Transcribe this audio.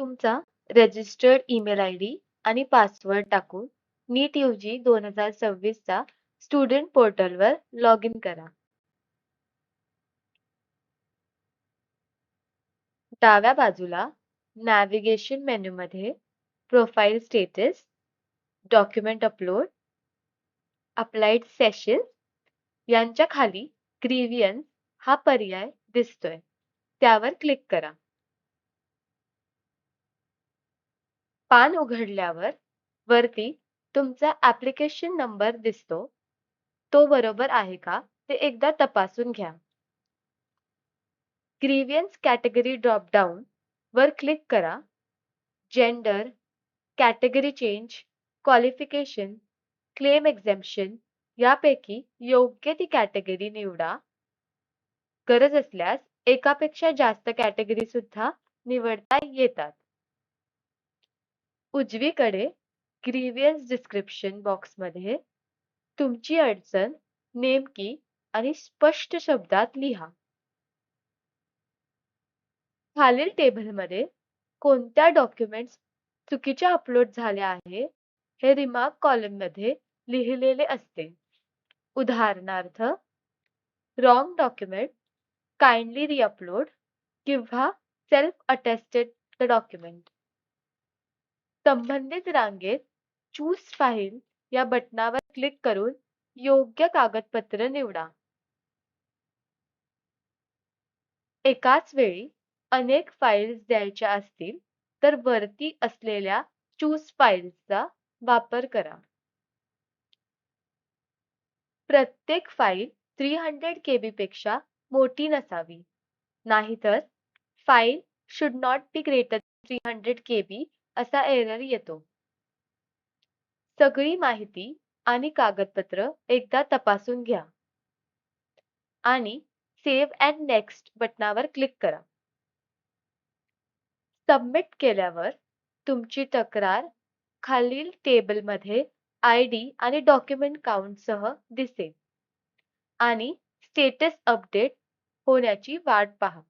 तुमचा registered email ID आणि password टाकून नीट UG 2026 चा स्टुडंट पोर्टलवर लॉग इन करा. डाव्या बाजूला नॅव्हिगेशन मेनूमध्ये profile status, document upload, applied session यांच्या खाली ग्रीव्हियन्स हा पर्याय दिसतोय. त्यावर क्लिक करा. पान उघडल्यावर वरती तुमचा ॲप्लिकेशन नंबर दिसतो. तो बरोबर आहे का ते एकदा तपासून घ्या. ग्रीव्हियन्स कॅटेगरी ड्रॉपडाउन वर क्लिक करा. Gender, category change, qualification, claim exemption यापैकी योग्य ती कॅटेगरी निवडा. गरज असल्यास एकापेक्षा जास्त कॅटेगरी सुद्धा निवडता येतात. उजवीकडे ग्रीव्हियन्स डिस्क्रिप्शन बॉक्समध्ये तुमची अडचण नेमकी आणि स्पष्ट शब्दात लिहा. खालील टेबलमध्ये कोणत्या डॉक्युमेंट्स चुकीच्या अपलोड झाल्या आहे हे रिमार्क कॉलममध्ये लिहिलेले असते. उदाहरणार्थ, रॉंग डॉक्युमेंट, काइंडली रिअपलोड किंवा सेल्फ अटेस्टेड द डॉक्युमेंट. संबंधित रांगेत चूज फाईल या बटणावर क्लिक करून योग्य कागदपत्र निवडा. एकाच वेळी अनेक फाईल्स द्यायच्या असतील तर वरती असलेल्या चूज फाईल्सचा वापर करा. प्रत्येक फाईल 300 KB पेक्षा मोठी नसावी, नाहीतर file should not be greater than 300 KB असा एरर येतो. सगळी माहिती आणि कागदपत्र एकदा तपासून घ्या आणि सेव्ह अँड नेक्स्ट बटणावर क्लिक करा. सबमिट केल्यावर तुमची तक्रार खालील टेबलमध्ये ID आणि डॉक्युमेंट काउंटसह दिसेल आणि स्टेटस अपडेट होण्याची वाट पहा.